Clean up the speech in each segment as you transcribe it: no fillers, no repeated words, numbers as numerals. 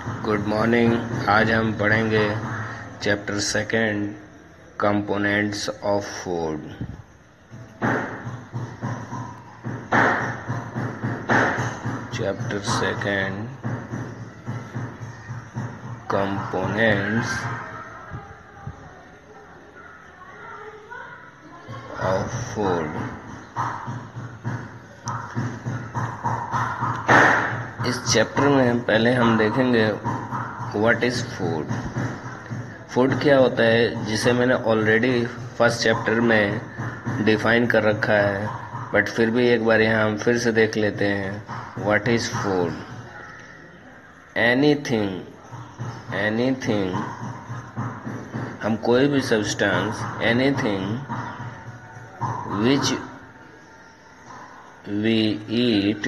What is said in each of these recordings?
Good morning. आज हम पढ़ेंगे chapter second, components of food. Chapter second, components of food. इस चैप्टर में पहले हम देखेंगे व्हाट इज फूड। फूड क्या होता है, जिसे मैंने ऑलरेडी फर्स्ट चैप्टर में डिफाइन कर रखा है, बट फिर भी एक बार यहाँ हम फिर से देख लेते हैं। What is food? एनीथिंग हम कोई भी substance, anything which we eat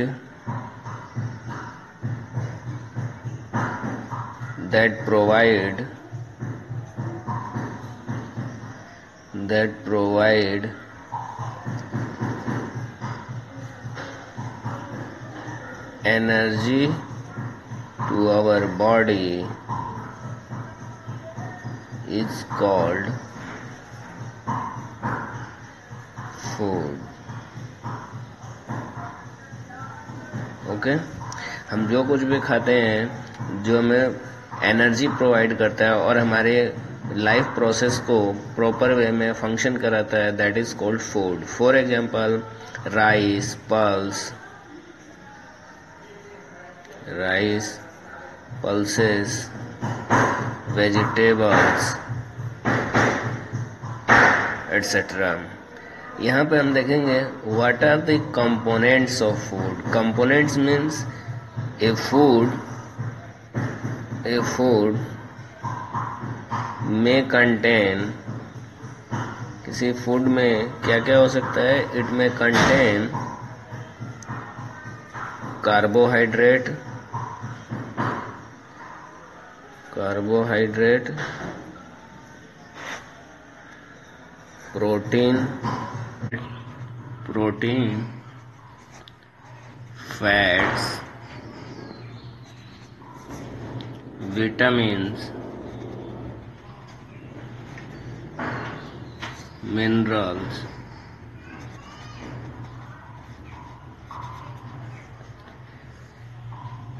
that provide energy to our body is called food. Okay हम जो कुछ भी खाते हैं, जो हमें एनर्जी प्रोवाइड करता है और हमारे लाइफ प्रोसेस को प्रॉपर वे में फंक्शन कराता है, that is called food. For example rice, pulses, vegetables etcetera. यहाँ पे हम देखेंगे what are the components of food. Components means a food में कंटेन, किसी फूड में क्या क्या हो सकता है? इट में contain carbohydrate, protein, fats, vitamins, minerals.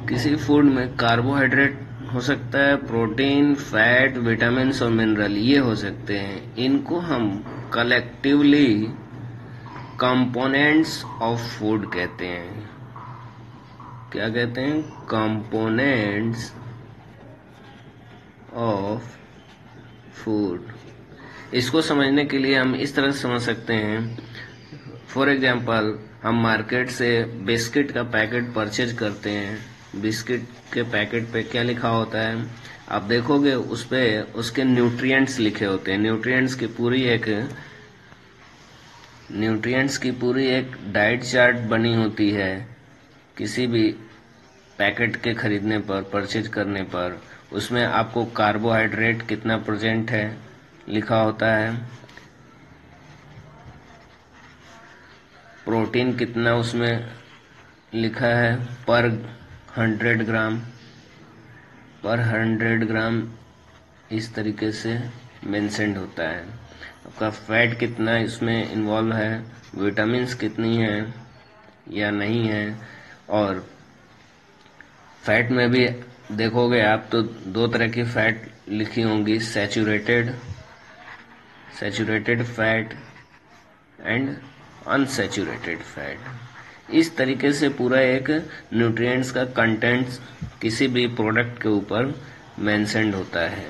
किसी फूड में कार्बोहाइड्रेट हो सकता है, प्रोटीन, फैट, विटामिन्स और मिनरल ये हो सकते हैं। इनको हम कलेक्टिवली कंपोनेंट्स ऑफ फूड कहते हैं। क्या कहते हैं? Components of food. इसको समझने के लिए हम इस तरह से समझ सकते हैं। फॉर एग्जांपल हम मार्केट से बिस्किट का पैकेट परचेज करते हैं। बिस्किट के पैकेट पे क्या लिखा होता है? आप देखोगे उस पे उसके न्यूट्रिएंट्स लिखे होते हैं। न्यूट्रिएंट्स की पूरी एक डाइट चार्ट बनी होती है। किसी भी पैकेट के खरीदने पर, परचेज करने पर, उसमें आपको कार्बोहाइड्रेट कितना प्रेजेंट है लिखा होता है, प्रोटीन कितना उसमें लिखा है पर 100 ग्राम, इस तरीके से मेंशन्ड होता है। आपका फैट कितना इसमें इन्वॉल्व है, विटामिन्स कितनी है या नहीं है। और फैट में भी देखोगे आप तो दो तरह की फैट लिखी होंगी, saturated fat and unsaturated fat. इस तरीके से पूरा एक न्यूट्रिएंट्स का कंटेंट्स किसी भी प्रोडक्ट के ऊपर मेंशन्ड होता है।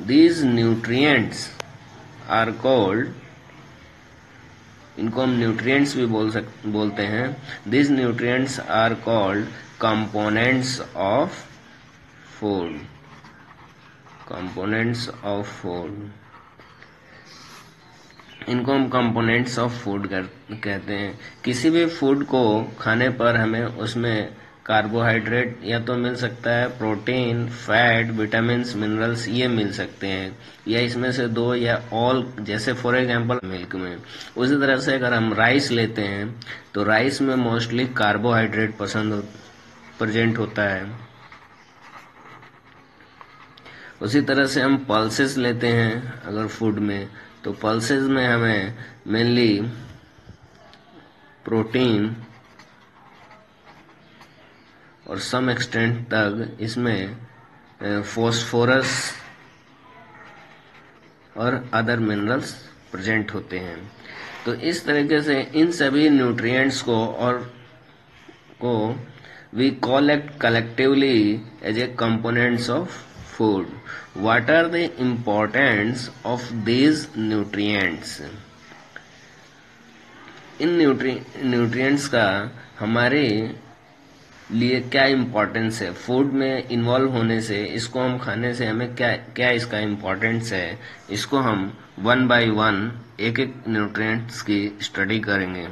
these nutrients are called, इनको हम न्यूट्रिएंट्स भी बोलते हैं। these nutrients are called components of food। इनको हम कंपोनेंट्स ऑफ फूड कहते हैं। किसी भी फूड को खाने पर हमें उसमें कार्बोहाइड्रेट या तो मिल सकता है, प्रोटीन, फैट, विटामिन्स, मिनरल्स ये मिल सकते हैं, या इसमें से दो या ऑल, जैसे फॉर एग्जांपल मिल्क में। उसी तरह से अगर हम राइस लेते हैं तो राइस में मोस्टली कार्बोहाइड्रेट प्रेजेंट होता है। उसी तरह से हम पल्सेस लेते हैं अगर फूड में, तो पल्सेस में हमें मेनली प्रोटीन और सम एक्सटेंट तक इसमें फॉस्फोरस और अदर मिनरल्स प्रेजेंट होते हैं। तो इस तरीके से इन सभी न्यूट्रिएंट्स को we collect collectively as a components of food. What are the importance of these nutrients? In nutrients का हमारे लिए क्या इम्पोर्टेंस है, फूड में इन्वॉल्व होने से, इसको हम खाने से हमें क्या क्या इसका इम्पोर्टेंस है, इसको हम वन बाय वन एक एक न्यूट्रिएंट्स की स्टडी करेंगे।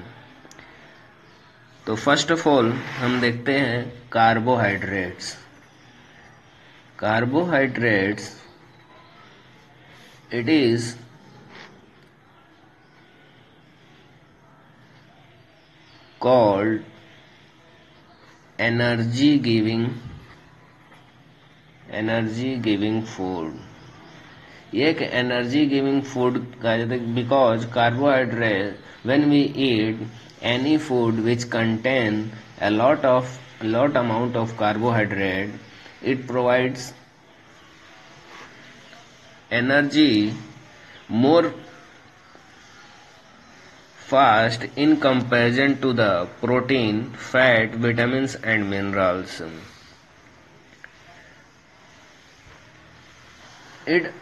तो फर्स्ट ऑफ ऑल हम देखते हैं carbohydrates. Carbohydrates it is called energy giving food. ये एक एनर्जी गिविंग फूड कहा जाता है because carbohydrate when we eat any food which contain a lot amount of carbohydrate, it provides energy more fast in comparison to the protein, fat, vitamins and minerals. It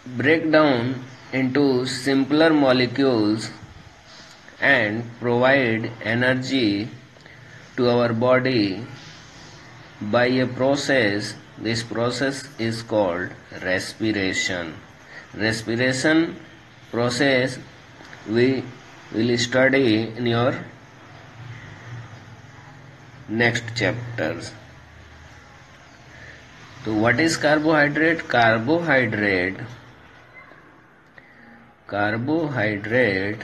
break down into simpler molecules and provide energy to our body by a process. This process is called respiration. Respiration process we will study in your next chapters. So what is carbohydrate? Carbohydrate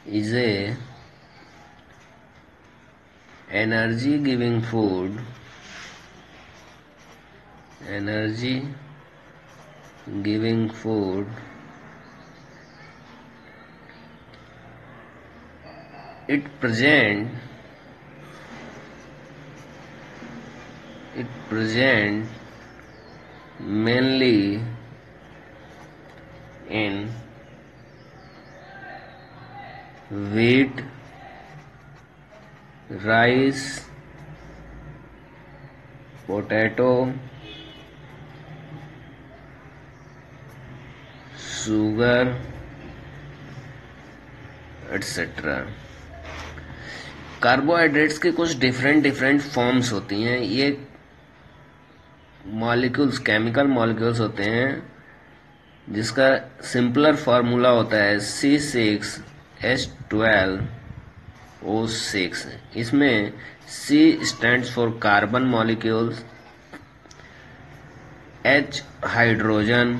is a energy giving food. It present mainly in wheat, rice, potato, sugar, etc. Carbohydrates के कुछ different forms होती हैं। ये molecules, chemical molecules होते हैं जिसका simpler formula होता है C6H12O6। इसमें C stands for carbon molecules, H hydrogen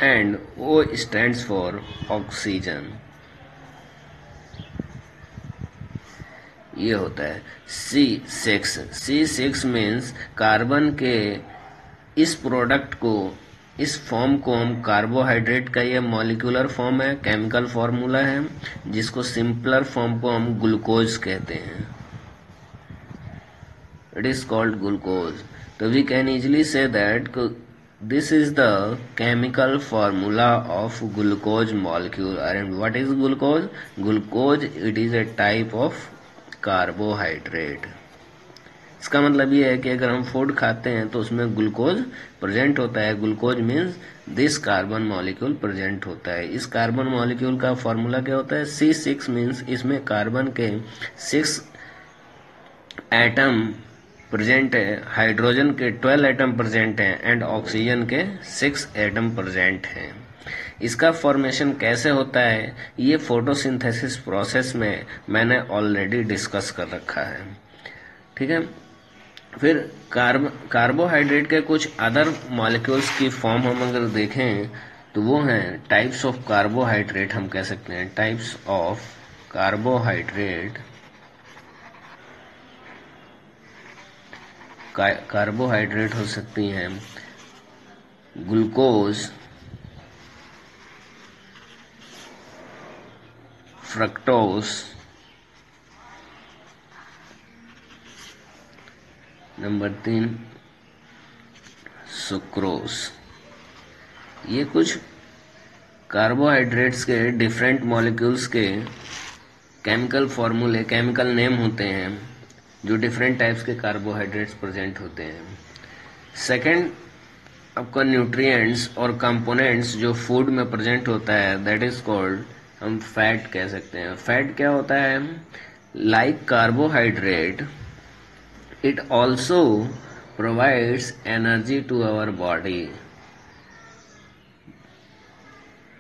and O stands for oxygen. ये होता है C6 मीन्स कार्बन के इस प्रोडक्ट को, इस फॉर्म को हम कार्बोहाइड्रेट का ये मॉलिक्यूलर फॉर्म है, केमिकल फॉर्मूला है, जिसको सिंपलर फॉर्म को हम ग्लूकोज कहते हैं। It is called glucose. तो we can easily see that this is the chemical formula of glucose molecule. And what is glucose? Glucose it is a type of carbohydrate. इसका मतलब ये है कि अगर हम फूड खाते हैं तो उसमें ग्लूकोज प्रेजेंट होता है। Glucose means this carbon molecule present होता है। इस कार्बन मॉलिक्यूल का फॉर्मूला क्या होता है? C6 मीन्स इसमें कार्बन के 6 एटम प्रेजेंट है, हाइड्रोजन के 12 एटम प्रेजेंट हैं एंड ऑक्सीजन के 6 एटम प्रेजेंट हैं। इसका फॉर्मेशन कैसे होता है ये फोटोसिंथेसिस प्रोसेस में मैंने ऑलरेडी डिस्कस कर रखा है। ठीक है। फिर कार्बोहाइड्रेट के कुछ अदर मॉलिक्यूल्स की फॉर्म हम अगर देखें तो वो हैं टाइप्स ऑफ कार्बोहाइड्रेट, हम कह सकते हैं टाइप्स ऑफ कार्बोहाइड्रेट। कार्बोहाइड्रेट हो सकती हैं ग्लूकोज, फ्रक्टोज, नंबर 3 सुक्रोज। ये कुछ कार्बोहाइड्रेट्स के डिफरेंट मॉलिक्यूल्स के केमिकल फॉर्मूले, केमिकल नेम होते हैं जो डिफरेंट टाइप्स के कार्बोहाइड्रेट्स प्रेजेंट होते हैं। सेकंड, आपका न्यूट्रिएंट्स और कंपोनेंट्स जो फूड में प्रेजेंट होता है, दैट इज कॉल्ड, हम फैट कह सकते हैं। फैट क्या होता है? Like carbohydrate, it also provides energy to our body.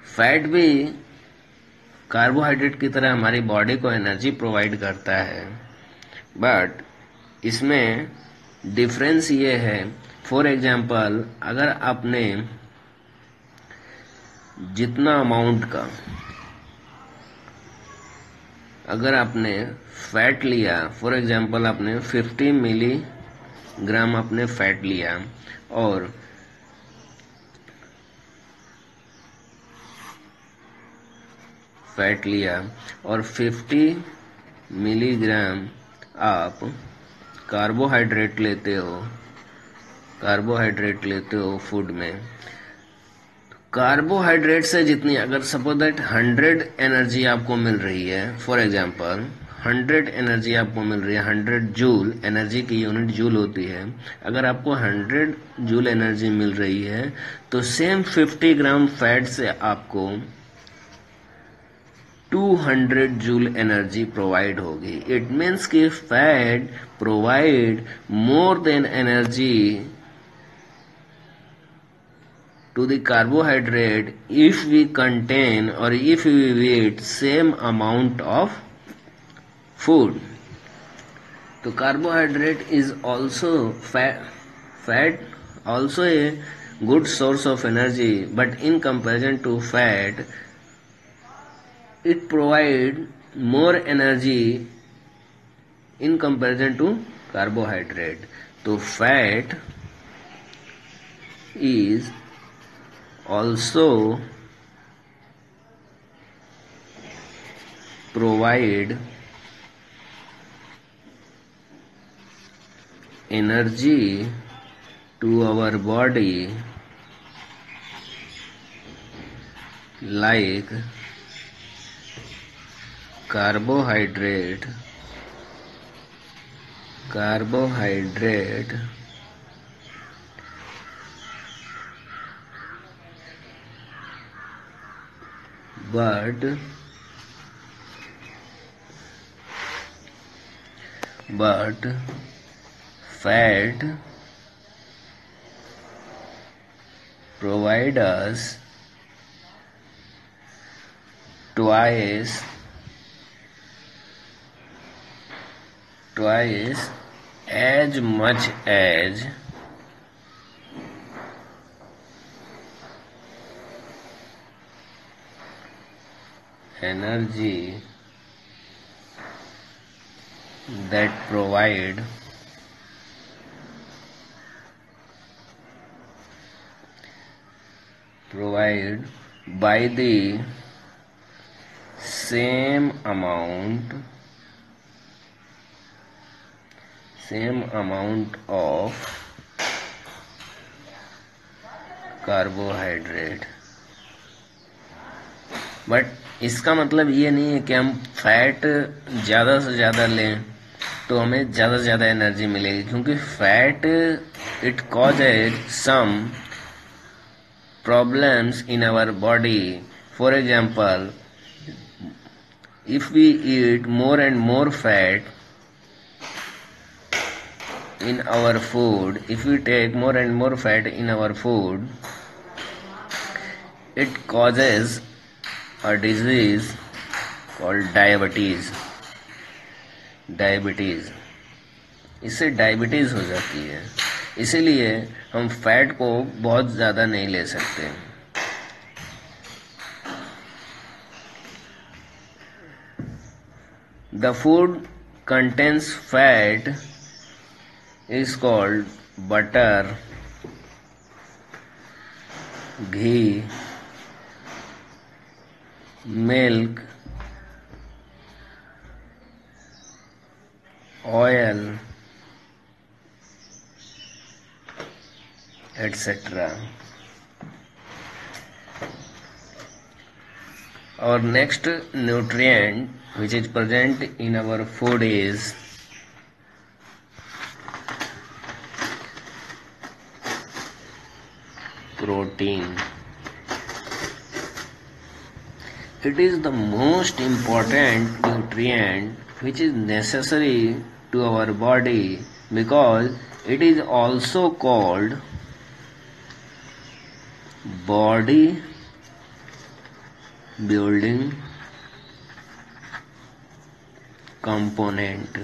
Fat भी कार्बोहाइड्रेट की तरह हमारी बॉडी को एनर्जी प्रोवाइड करता है, बट इसमें डिफरेंस ये है, फॉर एग्जाम्पल अगर आपने जितना अमाउंट का, अगर आपने फैट लिया, फॉर एग्जाम्पल आपने 50 मिलीग्राम आपने फैट लिया और फैट लिया और 50 मिलीग्राम आप कार्बोहाइड्रेट लेते हो, कार्बोहाइड्रेट लेते हो फूड में। कार्बोहाइड्रेट से जितनी, अगर सपोज दैट 100 एनर्जी आपको मिल रही है, फॉर एग्जांपल 100 एनर्जी आपको मिल रही है, 100 जूल, एनर्जी की यूनिट जूल होती है। अगर आपको 100 जूल एनर्जी मिल रही है तो सेम 50 ग्राम फैट से आपको 200 जूल एनर्जी प्रोवाइड होगी। इट मीन्स कि fat provide more than energy to the carbohydrate if we contain or if we eat same amount of food. तो carbohydrate is also fat also a good source of energy, but in comparison to fat it provide more energy in comparison to carbohydrate. तो fat is also provide energy to our body like carbohydrate but fat provide us twice as much as energy that provide by the same amount of carbohydrate. But इसका मतलब ये नहीं है कि हम fat ज़्यादा से ज़्यादा लें तो हमें ज़्यादा से ज़्यादा एनर्जी मिलेगी, क्योंकि fat it causes some problems in our body. For example, if we eat more and more fat in our food, if we take more and more fat in our food, it causes a disease called diabetes. इससे diabetes हो जाती है, इसीलिए हम fat को बहुत ज़्यादा नहीं ले सकते। The food contains fat is called butter, ghee, milk, oil, etc. Our next nutrient which is present in our food is protein. It is the most important nutrient which is necessary to our body because it is also called body building component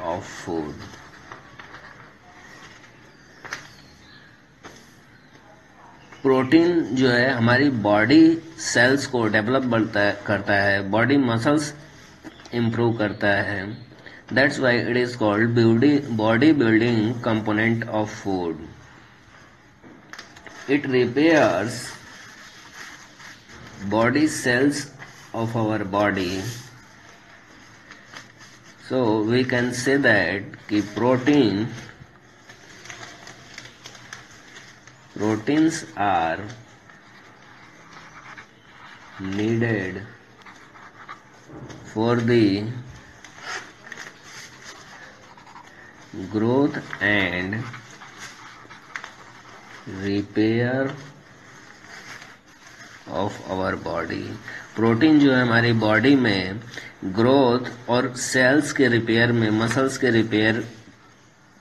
of food. Protein जो है हमारी body cells को develop करता है, body muscles improve करता है. That's why it is called body building component of food. It repairs body cells of our body. So we can say that कि proteins are needed for the growth and repair of our body. Protein जो है हमारी body में growth और sales के repair में, muscles के repair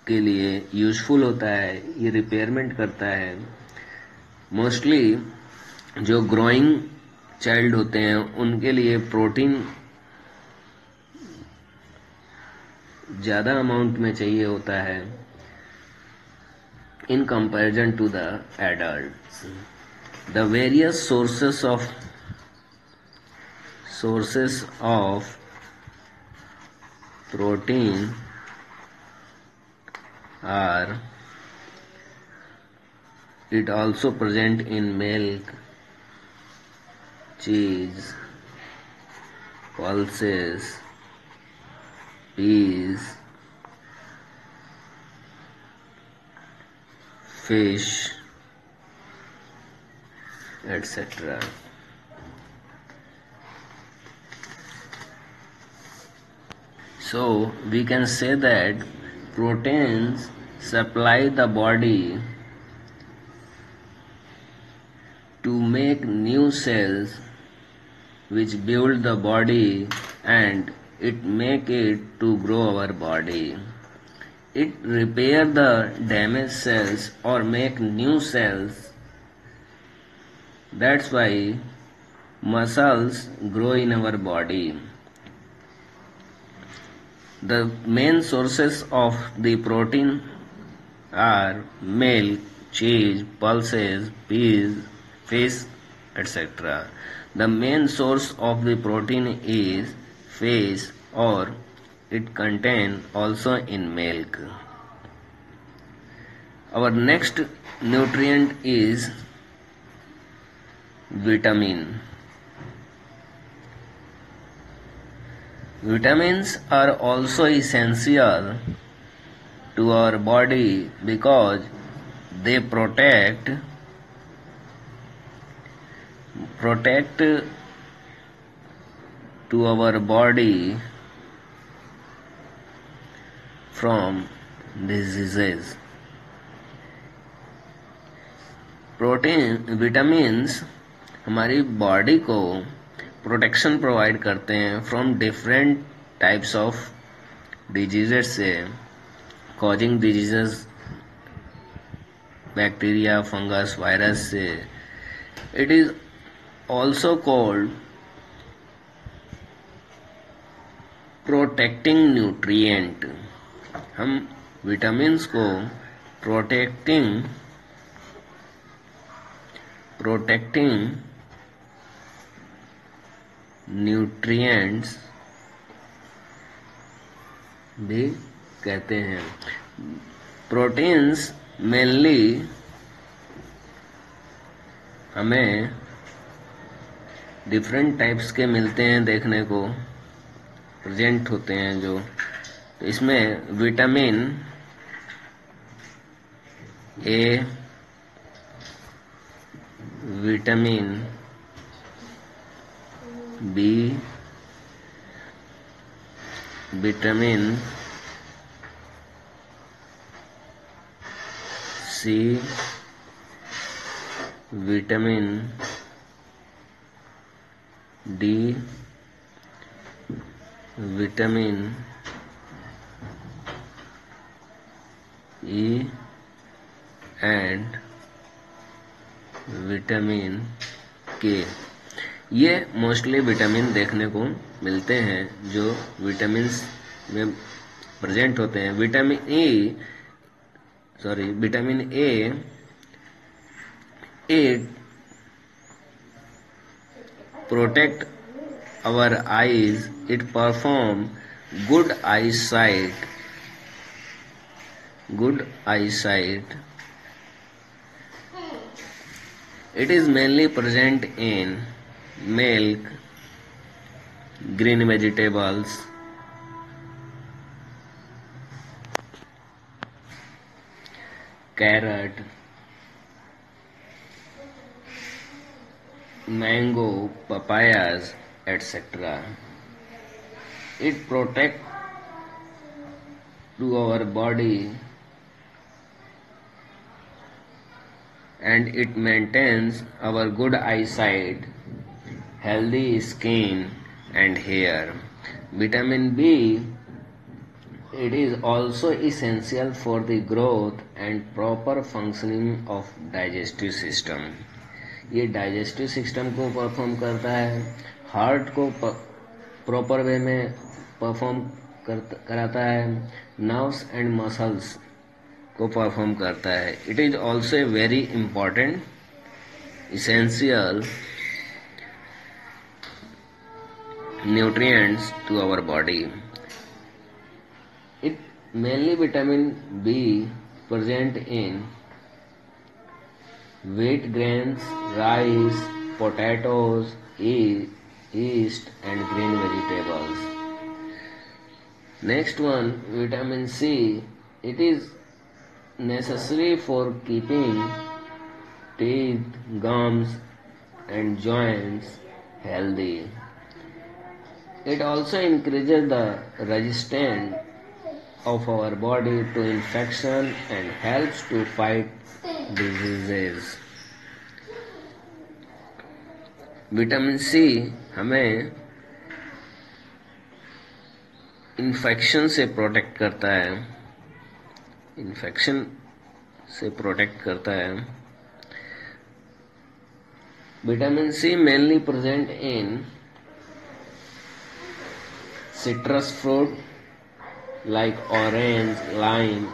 के लिए यूजफुल होता है. ये रिपेयरमेंट करता है. मोस्टली जो ग्रोइंग चाइल्ड होते हैं उनके लिए प्रोटीन ज़्यादा अमाउंट में चाहिए होता है in comparison to the adults. The various sources of protein are it also present in milk, cheese, pulses, peas, fish, etc. So we can say that proteins supply the body to make new cells which build the body and it make it to grow our body. It repair the damaged cells or make new cells. That's why muscles grow in our body. The main sources of the protein are milk, cheese, pulses, peas, fish, etc. The main source of the protein is fish or it contain also in milk. Our next nutrient is vitamin. Vitamins are also essential to our body because they protect to our body from diseases. Vitamins हमारी body को protection provide करते हैं from different types of diseases से, causing diseases bacteria, fungus, virus से. It is also called protecting nutrient. हम vitamins को protecting nutrients भी कहते हैं। प्रोटीन्स मेनली हमें डिफरेंट टाइप्स के मिलते हैं, देखने को प्रेजेंट होते हैं जो, तो इसमें vitamin A, vitamin B, vitamin C, vitamin D, vitamin E and vitamin K, ये मोस्टली विटामिन देखने को मिलते हैं जो विटामिन्स में प्रेजेंट होते हैं। Vitamin A protect our eyes, it perform good eyesight. It is mainly present in milk, green vegetables, carrot, mango, papayas, etc. It protects to our body and it maintains our good eyesight, healthy skin and hair. Vitamin B, it is also essential for the growth and proper functioning of digestive system. ये digestive system को perform करता है, heart को proper way में perform कराता है, nerves and muscles को perform करता है। It is also a very important essential nutrients to our body. It mainly vitamin B present in wheat grains, rice, potatoes, yeast and green vegetables. Next one, vitamin C. It is necessary for keeping teeth, gums and joints healthy. It also increases the resistance of our body to infection and helps to fight diseases. Vitamin C हमें infection से protect करता है। Vitamin C mainly present in citrus fruit like orange, lime,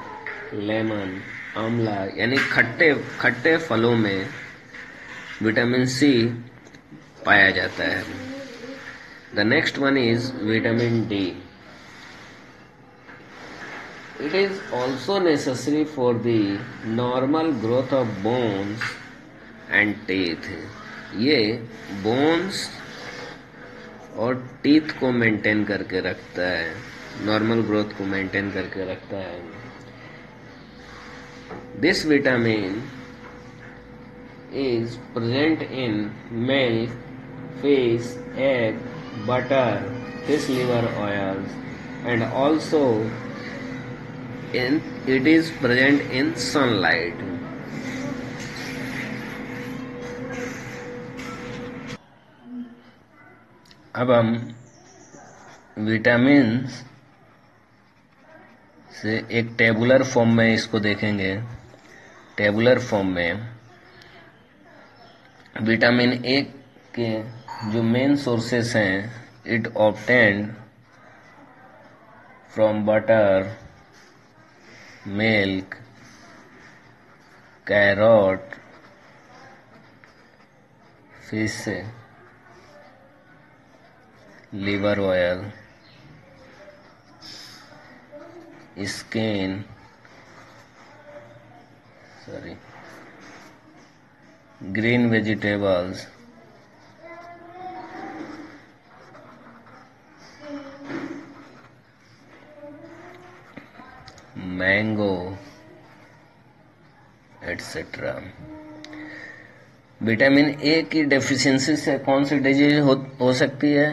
lemon, आंवला, यानी खट्टे फलों में vitamin C पाया जाता है। The next one is vitamin D. It is also necessary for the normal growth of bones and teeth. ये bones और टीथ को मेंटेन करके रखता है, नॉर्मल ग्रोथ को मेंटेन करके रखता है। This vitamin is present in milk, fish, egg, butter, fish liver oils and also it is present in sunlight. अब हम विटामिन्स से एक टेबुलर फॉर्म में इसको देखेंगे। टेबुलर फॉर्म में विटामिन ए के जो मेन सोर्सेस हैं, it obtained from butter, milk, carrot, fish liver oil, skin, green vegetables, mango etcetera. Vitamin A की डेफिशिएंसी से कौन सी डिजीज हो सकती है?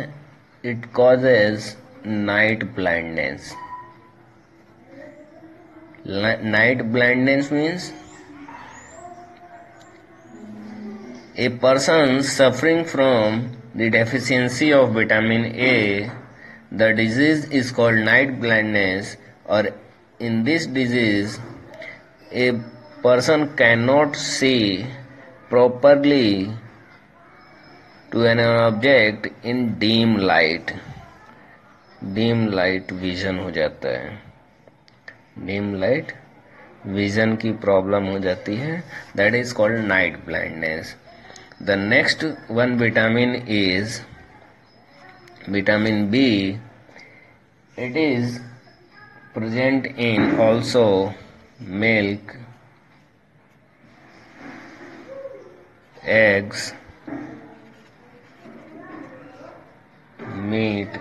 It causes night blindness. Night blindness means a person suffering from the deficiency of vitamin A. The disease is called night blindness, or in this disease a person cannot see properly to an object in dim light. dim light vision हो जाता है, dim light vision की problem हो जाती है, that is called night blindness. The next one vitamin is vitamin B. It is present in also milk, eggs, meat,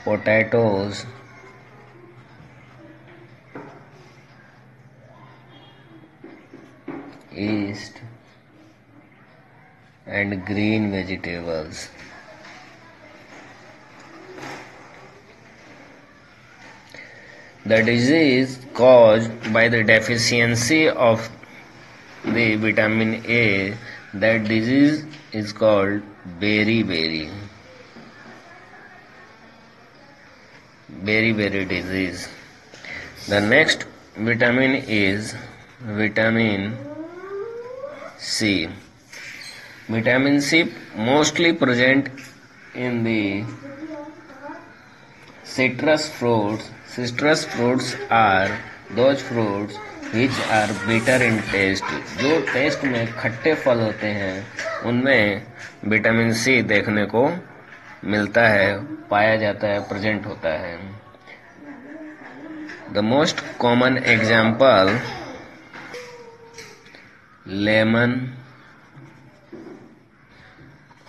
potatoes, yeast, and green vegetables. The disease caused by the deficiency of the vitamin A, that disease is called beriberi. Beriberi disease. The next vitamin is vitamin C. Vitamin C mostly present in the citrus fruits. Citrus fruits are those fruits which are bitter in taste. जो test में खट्टे फल होते हैं उनमें vitamin C देखने को मिलता है, पाया जाता है, प्रेजेंट होता है. The most common example, lemon,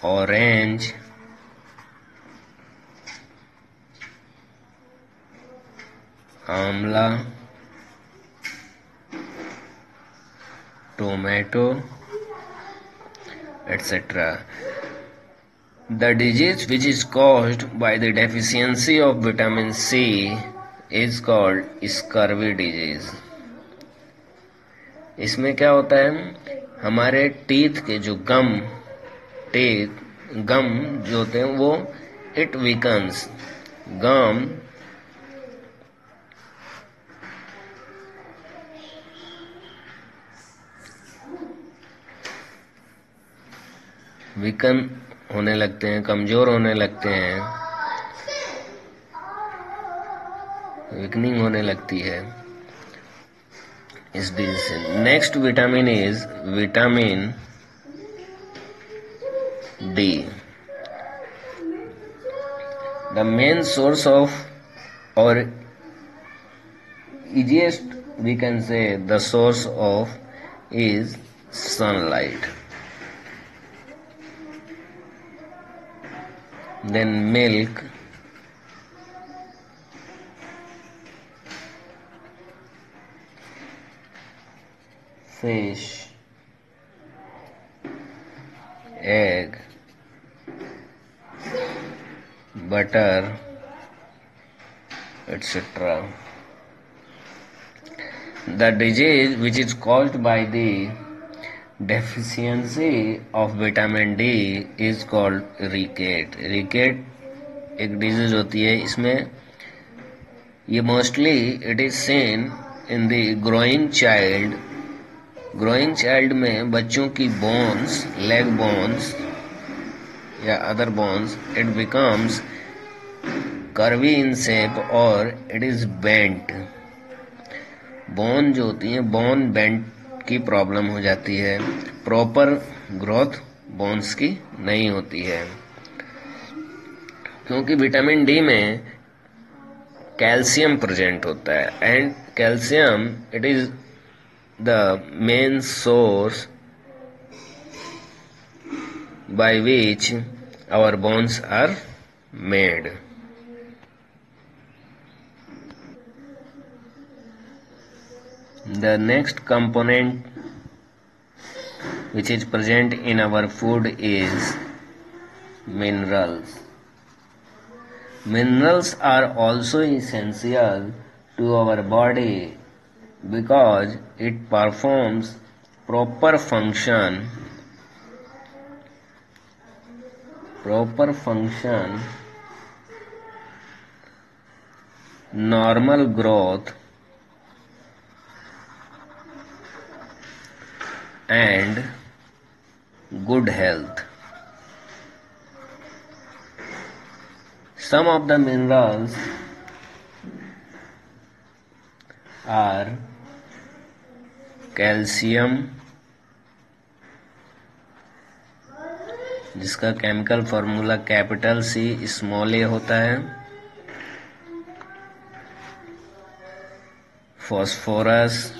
orange, amla, tomato, etc. The disease which is caused by the deficiency of vitamin C is called scurvy disease. इसमें क्या होता है, हमारे टीथ के जो गम जो होते हैं वो इट वीकन्स. गम वीकन होने लगते हैं, कमजोर होने लगते हैं, वीकनिंग होने लगती है इस डिजीज से. Next vitamin is vitamin D. The main source of, और easiest we can say the source of is sunlight. Then milk, fish, egg, butter, etc. The disease which is caused by the deficiency of vitamin D is called ricket. Ricket एक disease होती है, इसमें ये mostly it is seen in the growing child. Growing child में बच्चों की bones, leg bones या other bones, it becomes curvy in shape और इट इज बेंट. बोन जो होती है, बोन बेंट की प्रॉब्लम हो जाती है, प्रॉपर ग्रोथ बोन्स की नहीं होती है, क्योंकि विटामिन डी में कैल्शियम प्रेजेंट होता है and calcium it is the main source by which our bones are made. The next component which is present in our food is minerals. Minerals are also essential to our body because it performs proper function normal growth and good health. Some of the minerals are calcium, जिसका chemical formula capital C small a होता है, phosphorus,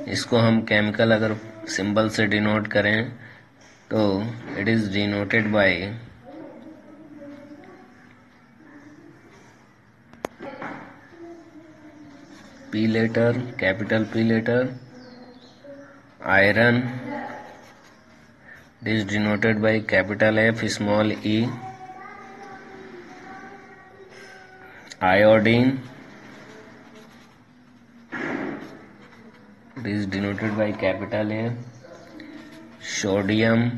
इसको हम chemical अगर symbol से denote करें तो it is denoted by P letter, capital P letter. Iron is denoted by capital F small e. Iodine it is denoted by capital A. Sodium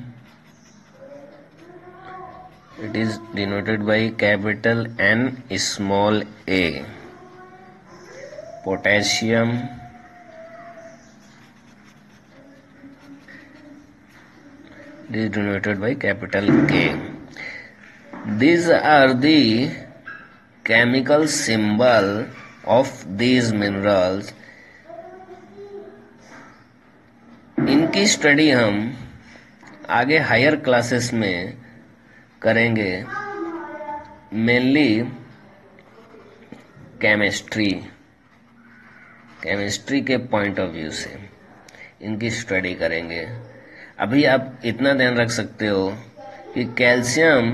it is denoted by capital N small a. Potassium it is denoted by capital K. These are the chemical symbol of these minerals. इनकी study हम आगे higher classes में करेंगे, mainly chemistry के point of view से इनकी study करेंगे. अभी आप इतना ध्यान रख सकते हो कि calcium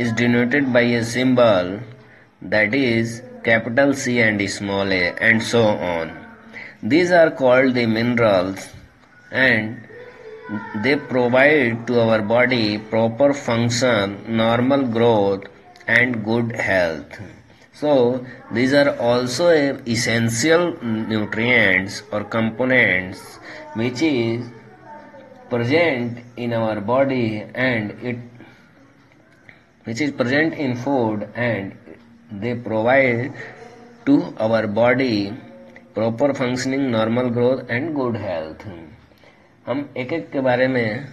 is denoted bye a symbol that is capital C and small a and so on. These are called the minerals and they provide to our body proper function, normal growth and good health. So these are also essential nutrients or components which is present in our body and which is present in food and they provide to our body proper functioning, normal growth and good health. हम एक एक के बारे में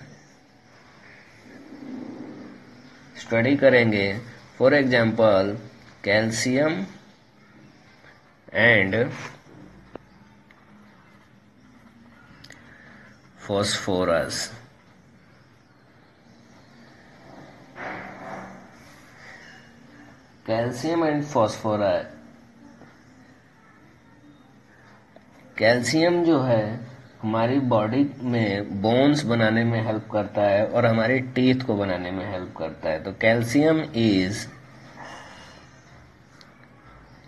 study करेंगे. For example calcium and phosphorus. Calcium and phosphorus. Calcium जो है हमारी बॉडी में बोन्स बनाने में हेल्प करता है और हमारे टीथ को बनाने में हेल्प करता है. तो calcium is,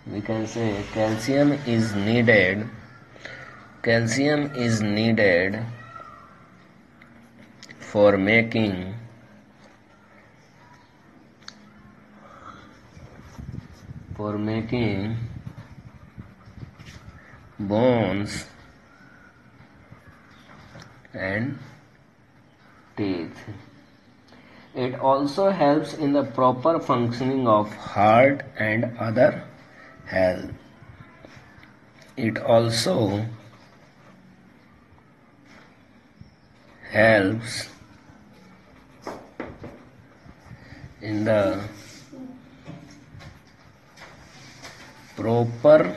we can say calcium is needed for making bones and teeth. It also helps in the proper functioning of heart and other health. It also helps in the proper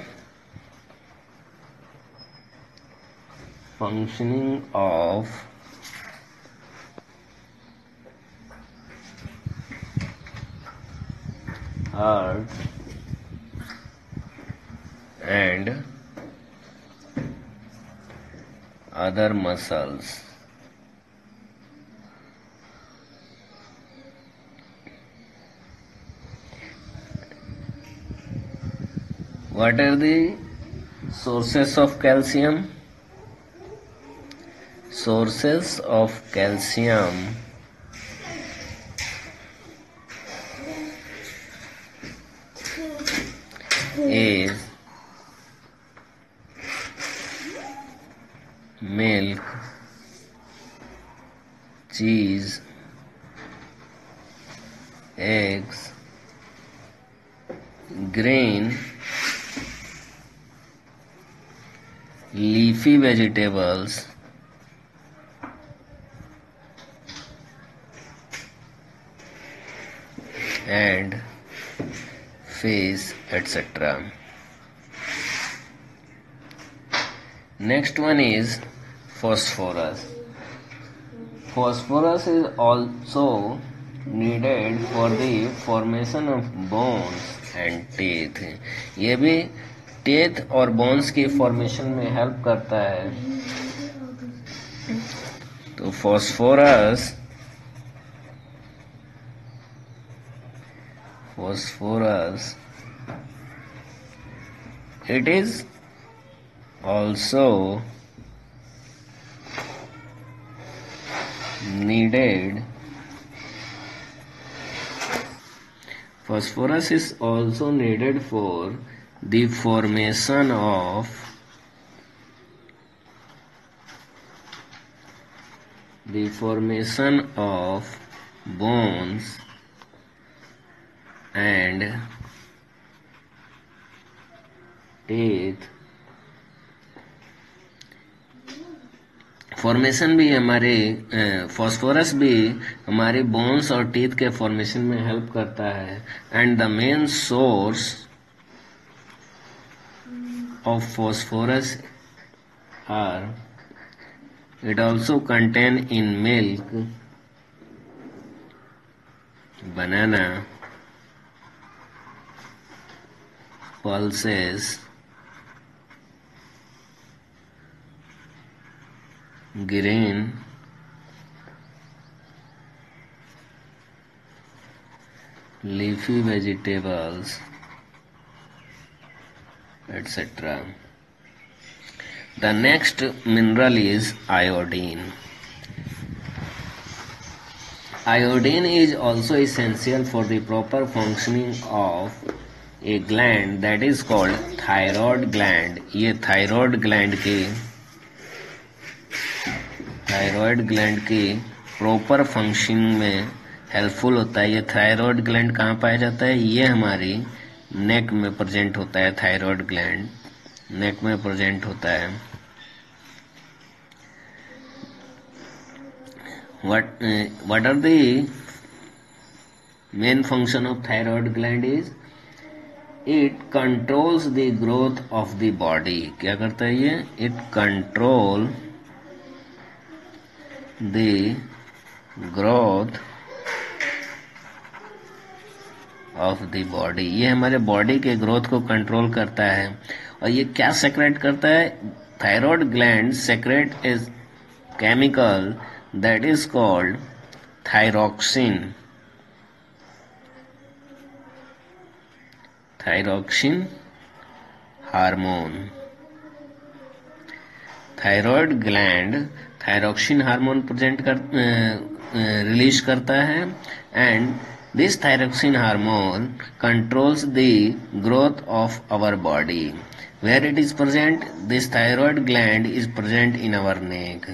functioning of heart and other muscles. What are the sources of calcium? Sources of calcium is milk, cheese, eggs, grain, leafy vegetables, and fish, etc. Next one is phosphorus. Phosphorus is also needed for the formation of bones and teeth. ये भी teeth और bones की formation में help करता है. तो phosphorus it is also needed. Phosphorus is also needed for the formation of bones and teeth. Formation भी हमारे फॉस्फोरस भी हमारे बोन्स और टीथ के फॉर्मेशन में हेल्प करता है. And the main source of phosphorus are it also contain in milk, banana, pulses, grain, leafy vegetables, etc. The next mineral is iodine. Iodine is also essential for the proper functioning of a gland that is called thyroid gland. ये thyroid gland की proper functioning में helpful होता है. ये thyroid gland कहाँ पाया जाता है? ये हमारी neck में present होता है. thyroid gland neck में present होता है. What are the main function of thyroid gland is? It controls the growth of the body. क्या करता है ये? It control the growth of the body. ये हमारे बॉडी के ग्रोथ को कंट्रोल करता है. और ये क्या सेक्रेट करता है? Thyroid gland secrete is chemical that is called thyroxine hormone. Thyroid gland thyroxine hormone release करता है. And this thyroxine hormone controls the growth of our body. Where it is present? This thyroid gland is present in our neck.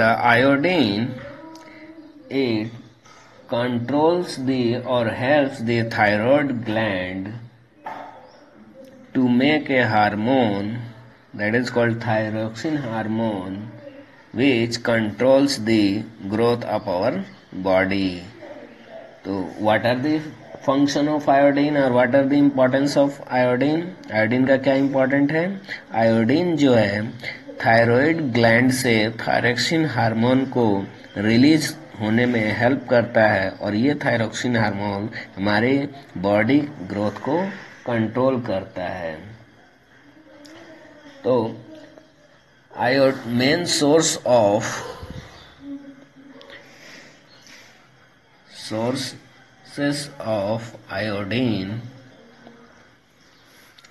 The iodine, it controls the or helps the thyroid gland to make a hormone that is called thyroxine hormone, which controls the growth of our body. तो what are the function of iodine और what are the importance of iodine? Iodine का क्या important है? Iodine जो है thyroid gland से thyroxine hormone को release होने में हेल्प करता है और ये थायरोक्सिन हार्मोन हमारे बॉडी ग्रोथ को कंट्रोल करता है. तो main sources of iodine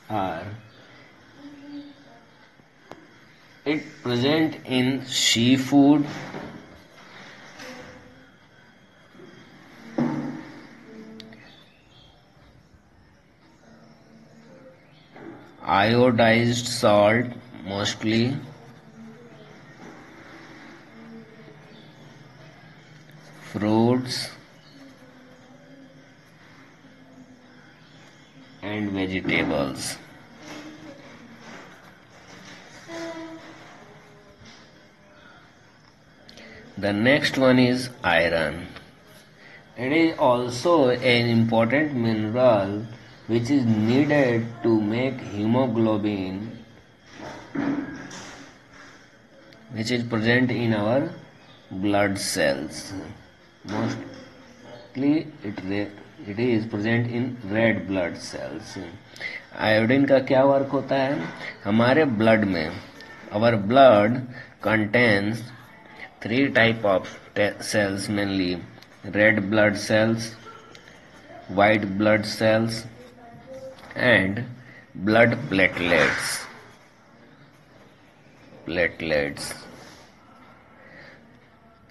are it present in seafood, iodized salt mostly, fruits and vegetables. The next one is iron. It is also an important mineral which is needed to make hemoglobin, which is present in our blood cells. Mostly it is present in red blood cells. Iodine का क्या work होता है हमारे blood में? Our blood contains 3 type of cells mainly: red blood cells, white blood cells and blood platelets.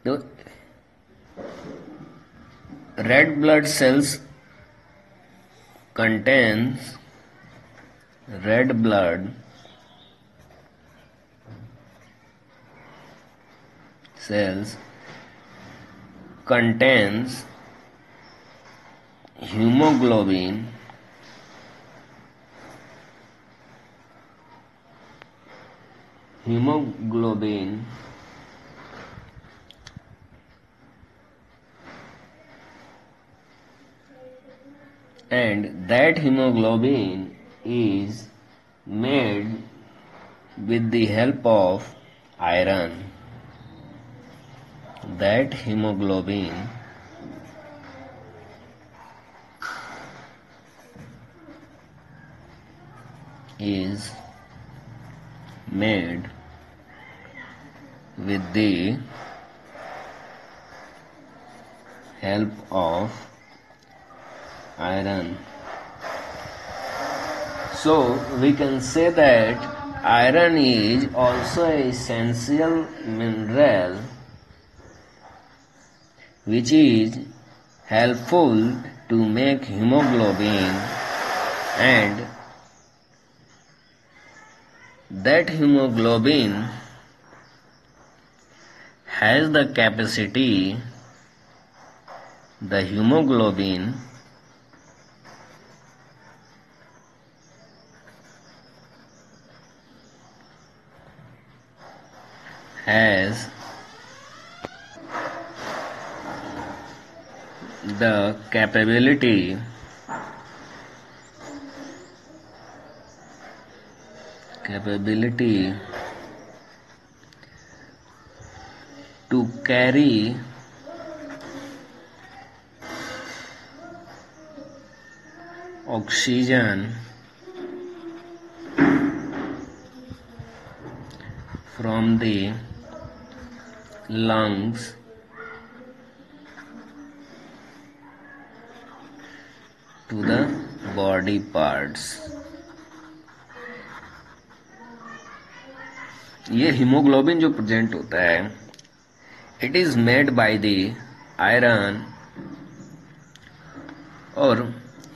The red blood cells contains red blood cells contains hemoglobin and that hemoglobin is made with the help of iron. That hemoglobin is made with the help of iron. So we can say that iron is also an essential mineral which is helpful to make hemoglobin, and that hemoglobin has the capacity, the hemoglobin has the capability to carry oxygen from the lungs to the body parts. ये haemoglobin जो present होता है, it is made by the iron, और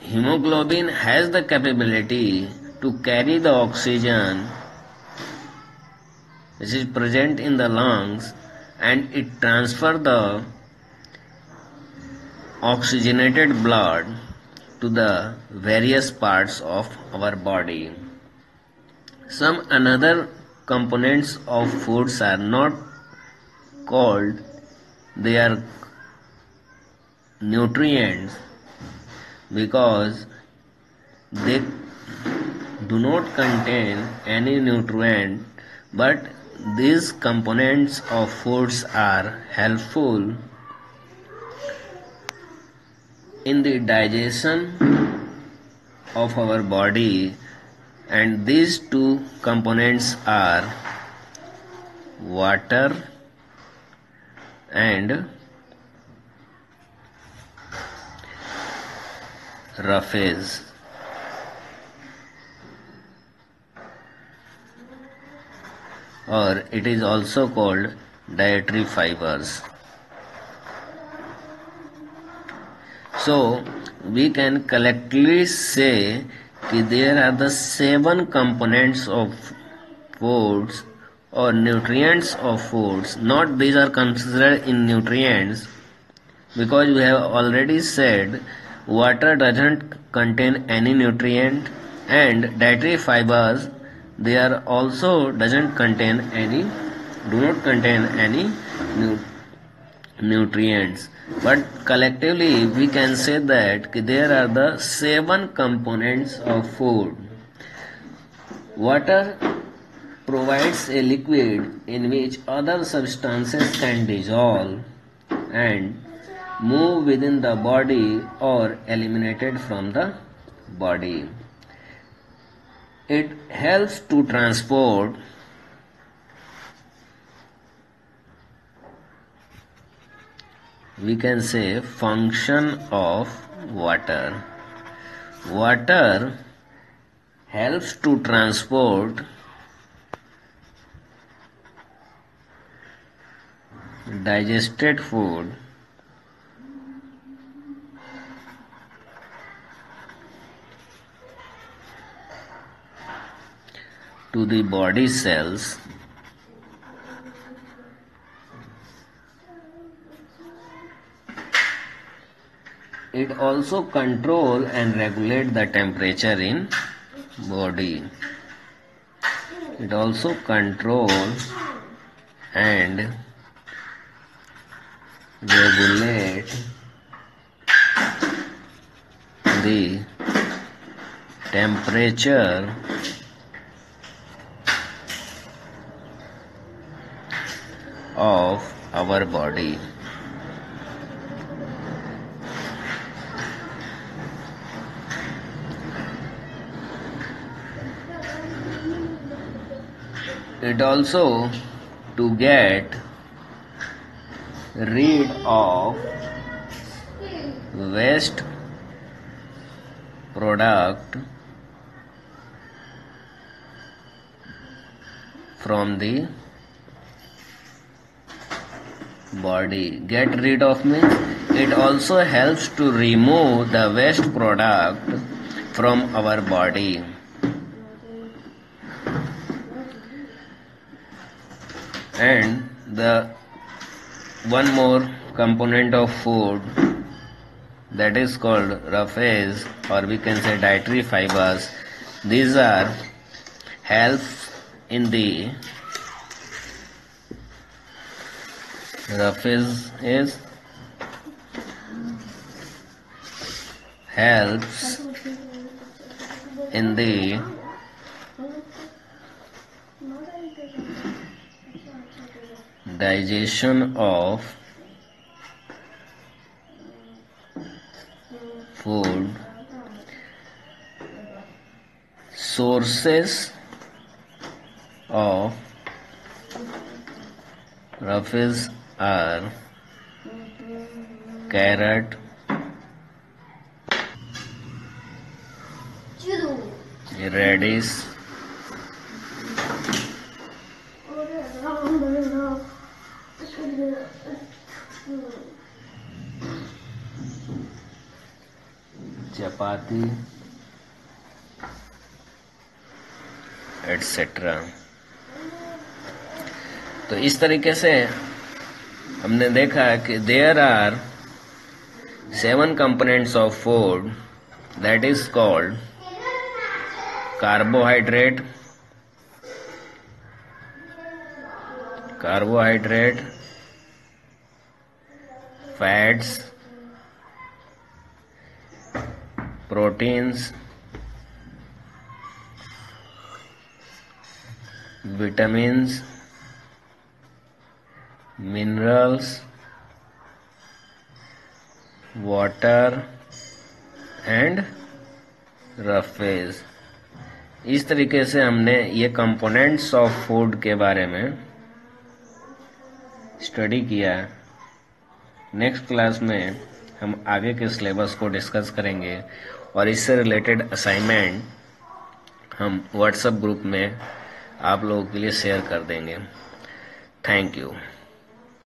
haemoglobin has the capability to carry the oxygen which is present in the lungs, and it transfer the oxygenated blood to the various parts of our body. Some another components of foods are not called, they are nutrients, because they do not contain any nutrient, but these components of foods are helpful in the digestion of our body, and these two components are water and roughage, or it is also called dietary fibers. So we can collectively say that there are the 7 components of foods or nutrients of foods. Not these are considered in nutrients, because we have already said water doesn't contain any nutrient, and dietary fibers, they are also do not contain any nutrients. But collectively we can say that there are the 7 components of food. Water provides a liquid in which other substances can dissolve and move within the body or eliminated from the body. It helps to transport we can say function of water. Water helps to transport digested food to the body cells. It also control and regulate the temperature in body. It also control and regulate the temperature of our body. It also to get rid of waste product from the body. Get rid of means it also helps to remove the waste product from our body. And the one more component of food, that is called roughage, or we can say dietary fibers. These are help in the roughage is helps in the digestion of food. Sources of roughage are carrot, radish, chapati etcetera. तो इस तरीके से हमने देखा कि there are 7 components of food, that is called carbohydrate, carbohydrate, fats, proteins, vitamins, minerals, water and roughage. इस तरीके से हमने ये कंपोनेंट्स ऑफ फूड के बारे में स्टडी किया। नेक्स्ट क्लास में हम आगे के सिलेबस को डिस्कस करेंगे और इससे रिलेटेड असाइनमेंट हम व्हाट्सएप ग्रुप में आप लोगों के लिए शेयर कर देंगे। Thank you.